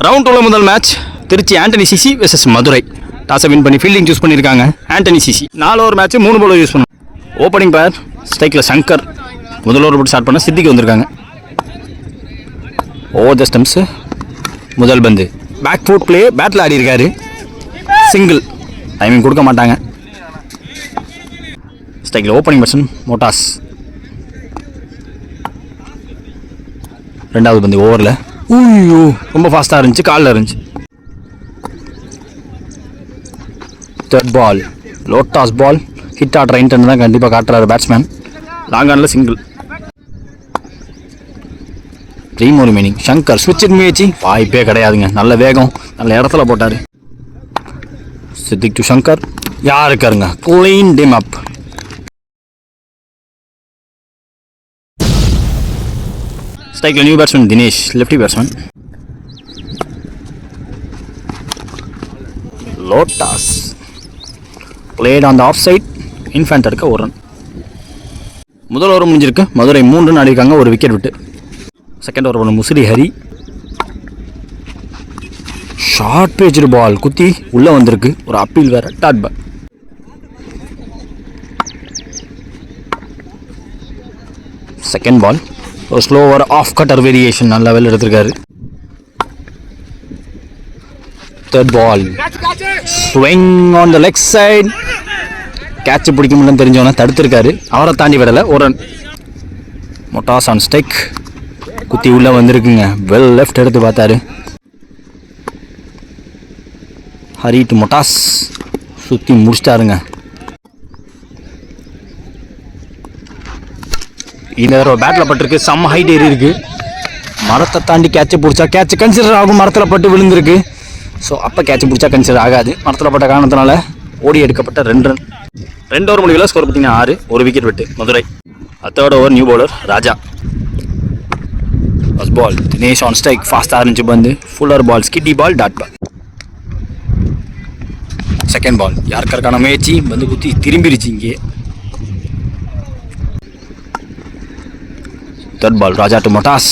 Round 2 முதல் match Trichy Antony CC versus Madurai. டாஸை win பண்ணி ஃபீல்டிங் சூஸ் பண்ணியிருக்காங்க Antony CC. 4 over match 3 bowler use பண்ணும். ஓப்பனிங் பேர் ஸ்ட்ரைக்கில் சங்கர். முதல் ஓவர் போட்டு ஸ்டார்ட் பண்ண சித்திக்கு வந்திருக்காங்க. Over the stumps. முதல் பந்து பேக் ஃபுட் பிளே பேட்டில் ஆடி இருக்காரு. சிங்கிள். டைமிங் கொடுக்க மாட்டாங்க. ஸ்ட்ரைக்கில் ஓப்பனிங் பர்சன் மோட்டாஸ். ரெண்டாவது பந்து ஓவரில் ரொம்ப ஃபாஸ்ட்டாக இருந்துச்சு, காலில் இருந்துச்சு. தேர்ட் பால் லோட்டாஸ் பால். ஹிட் ஆடுற இன்டென்ட் தான் கண்டிப்பாக காட்டுறாரு பேட்ஸ்மேன். லாங் ஆனில் சிங்கிள். 3 more remaining. சங்கர் ஸ்விட்ச் முயற்சி வாய்ப்பே கிடையாதுங்க. நல்ல வேகம், நல்ல இடத்துல போட்டார். சித்திக் டு சங்கர். யார் இருக்காருங்க, க்ளீன் டிம் அப். ஸ்ட்ரைக்கில் new batsman Dinesh, lefty batsman. லோட்டாஸ் played on the off side. இன்ஃபேண்ட் எடுக்க ஒரு ரன். முதல் ஓவர் முடிஞ்சிருக்கு. மதுரை 3 ரன் ஆடிருக்காங்க, ஒரு விக்கெட் விட்டு. செகண்ட் ஓவர் பண்ண முசிறி ஹரி. ஷார்ட் பேஜ்டு பால் குத்தி உள்ளே வந்திருக்கு. ஒரு அப்பீல் வேறு. Dot ball. செகண்ட் பால் ஒரு ஸ்லோவர் ஆஃப் கட்டர் வேரியேஷன் நல்ல வெல் எடுத்திருக்காரு. Third ball swing on the leg side. Catch பிடிக்க முடியலன்னு தெரிஞ்சவன தடுத்திருக்காரு. அவரை தாண்டி விடலை. ஒரு ரன். மொட்டாஸ் on strike. குத்தி உள்ளே வந்திருக்குங்க. வெல் லெஃப்ட் எடுத்து பார்த்தாரு. ஹரி டு மொட்டாஸ். சுற்றி முடிச்சிட்டாருங்க. இந்த தடவை பேட்டில் பட்டிருக்கு. செம்ம ஹைட் ஏறி இருக்கு. மரத்தை தாண்டி கேட்சை பிடிச்சா கேட்ச் கன்சிடர் ஆகும். மரத்தில் பட்டு விழுந்திருக்கு. ஸோ அப்போ கேட்ச் பிடிச்சா கன்சிடர் ஆகாது. மரத்தில் பட்ட காரணத்தினால ஓடி எடுக்கப்பட்ட 2 ரன். 2 ஓவர் முடிவில் ஸ்கோர் பார்த்தீங்கன்னா 6, ஒரு விக்கெட் விட்டு Madurai. Third over new bowler Raja. First ball Dinesh on strike. ஃபாஸ்ட்டாக இருந்துச்சு பந்து. Fuller ball skiddy ball dot ball. Second ball யாருக்கான முயற்சி பந்து குத்தி திரும்பிடுச்சு இங்கே. தேர்ட் பால் ராஜா டு மொட்டாஸ்.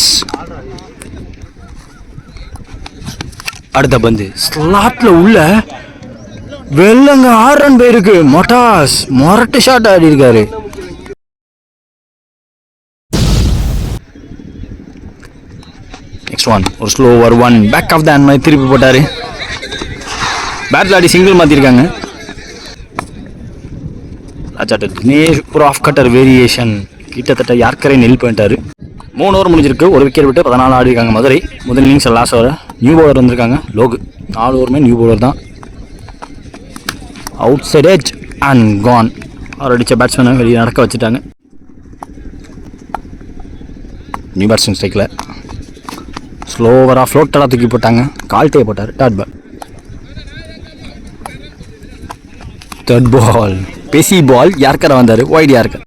அடுத்த பந்து ஸ்லாட்ல உள்ள வெள்ளங்க 6 ரன் போயிருக்கு. மொட்டாஸ் மொரட்டு ஷாட் ஆடி இருக்காரு. நெக்ஸ்ட் ஒன் ஒரு slower 1 back of the hand மாதிரி திருப்பி போட்டாரு. பேட்டில் ஆடி சிங்கிள் மாற்றிருக்காங்க. ராஜா டு தினேஷ் ஒரு ஆஃப் கட்டர் வேரியேஷன். கிட்டத்தட்ட யார்கரை நெல் பண்ணிட்டாரு. 3 ஓவர் முடிஞ்சிருக்கு, ஒரு விக்கெட் விட்டு 14 ஆடிருக்காங்க மதுரை. முதல் innings last over new bowler வந்திருக்காங்க லோகு. 4 ஓவருமே நியூ பவுலர் தான். Out side edge and gone. அவர் அடித்த பேட்ஸ்மேனை வெளியே நடக்க வச்சுட்டாங்க. நியூ பேட்ஸ்மேன் ஸ்ட்ரைக்கில் ஸ்லோவராக ஃப்ளோட்டராக தூக்கி போட்டாங்க. கால்ட்டே போட்டார். Dot ball. தேர்ட் பால் பேசி பால். யார்கரை வந்தார். Wide yorker.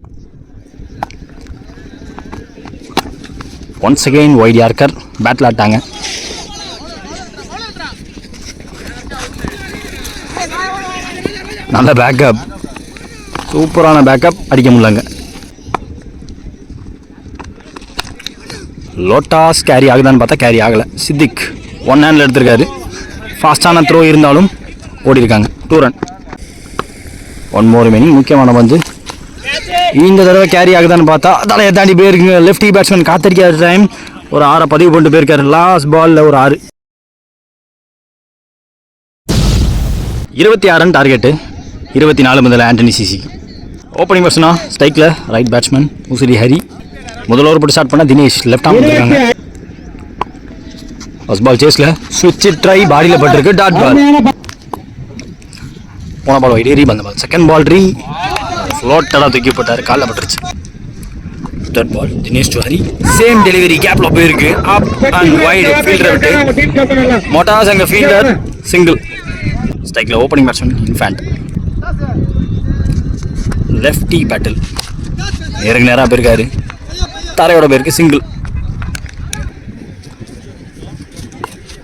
Once again wide yorker. பேட்டில் ஆட்டாங்க. நல்ல பேக்கப், சூப்பரான பேக்கப். அடிக்க முடியலங்க. லோட்டாஸ் கேரி ஆகுதான்னு பார்த்தா கேரி ஆகலை. சித்திக் 1 ஹேண்டில் எடுத்திருக்காரு. ஃபாஸ்டான த்ரோ இருந்தாலும் ஓடி இருக்காங்க. 2 ரன். 1 more remaining. முக்கியமான வந்து இந்த தடவை கேரி ஆகுதான்னு பார்த்தா தலையை தாண்டி போயிருக்குங்க. லெஃப்டி பேட்ஸ்மேன் காத்திருக்காரு. டைம் ஒரு 6 பதிவு பண்ணிட்டு போயிருக்காரு. லாஸ்ட் பாலில் ஒரு 6. 26 ரன் டார்கெட்டு. 24 முதல்ல ஆண்டனி சிசி. ஓப்பனிங் பர்சனா ஸ்ட்ரைக்கில் ரைட் பேட்ஸ்மேன் முசிறி ஹரி. முதல் ஓவர் போட்டு ஸ்டார்ட் பண்ண தினேஷ் லெஃப்ட் ஆர்ம் இருக்காங்க. ஃபர்ஸ்ட் பால் சேஸில் ஸ்விட்ச் ட்ரை பாடியில் பட்டிருக்கு. Dot ball. போன பால் வைட் ஏறி வந்த பால். செகண்ட் பால் ரீ ஃப்ளோட்டடாக தூக்கி போட்டார். காலில் பட்டுருச்சு. Third ball Dinesh to Hari. Same delivery கேப்ல போயிருக்கு. அப் அண்ட் வைட் ஃபீல்டரை விட்டு மொட்டாஸ் அங்கே ஃபீல்டர் சிங்கிள். ஸ்ட்ரைக்கில் ஓப்பனிங் பேட்ஸ்மேன் இன்ஃபேண்ட். லெஃப்டி பேட்டில் நேருக்கு நேராக போயிருக்காரு. தரையோட போயிருக்கு. சிங்கிள்.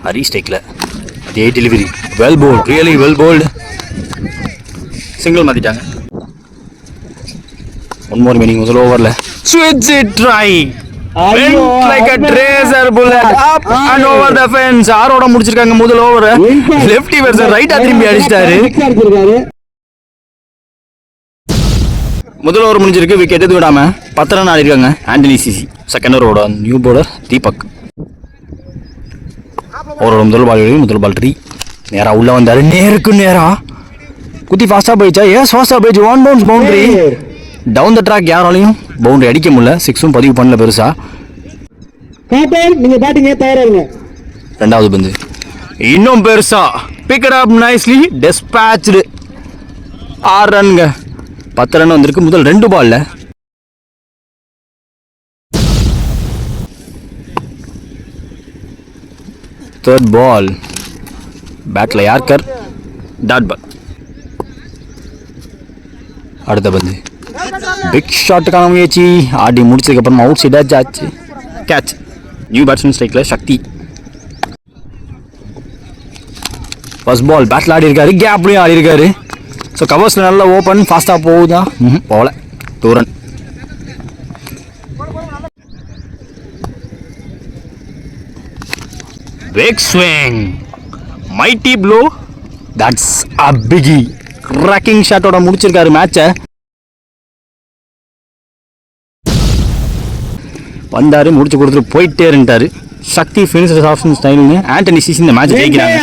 ஹரி ஸ்ட்ரைக்கில் அதே delivery. Well bowled, really well bowled. Single மாற்றிட்டாங்க. 1 more remaining. முதல் ஓவரில் ஸ்விட்ச் try Went like a tracer bullet up and over the fence. ஆரோட முடிச்சிருக்காங்க முதல் ஓவர். லெஃப்டி வெர்சஸ் ரைட்டா திரும்பி அடிச்சிட்டாரு. முதல் ஓவர் முடிஞ்சிருக்கு. விக்கெட் எது விடாம 10 ரன் ஆடி இருக்காங்க ஆண்டனி சிசி. செகண்ட் ஓவரோட நியூ பவுலர் தீபக். ஓவரோட முதல் பால் 3. நேரா உள்ள வந்தாரு. நேருக்கு நேரா குத்தி ஃபாஸ்டா போயிச்சா? எஸ் ஃபாஸ்டா போயிச்சு. 1 bounce boundary. Down the track யாராலையும் பவுண்டரி அடிக்க முடியல. 6 பதிவு பண்ணல பெருசா. நீங்க பேட்டிங் தயாரா இருங்க. ரெண்டாவது பந்து இன்னும் பெருசா. Pick it up nicely. Dispatched. 6 ரன்ங்க. 10 ரன் வந்திருக்கு முதல் 2 பால்ல. தேர்ட் பால் பேட்ல யார்கர். Dot ball. அடுத்த பந்து பிக் ஷாட்டுக்கான முயற்சி. ஆடி முடிச்சதுக்கு அப்புறமா அவுட் சைட் ஆச்சு. கேட்ச். நியூ பேட்ஸ்மேன் ஸ்ட்ரைக்ல சக்தி. ஃபர்ஸ்ட் பால் பேட்ல ஆடி இருக்காரு. கேப்லயும் ஆடி இருக்காரு. ஸோ கவர்ஸ்ல நல்லா ஓப்பன் ஃபாஸ்டா போகுதா? போகல. 2 run. Big swing. Mighty blow. That's a biggie. Cracking ஷாட்டோட முடிச்சிருக்காரு மேட்சை. வந்தாரு முடிச்சு கொடுத்துட்டு போயிட்டே இருந்துட்டாரு. சக்தி ஃபினிஷர்ஸ் ஆப்ஷன் ஸ்டைல்னு ஆண்டனி சிசி இந்த மேட்ச் ஜெயிக்கிறாங்க.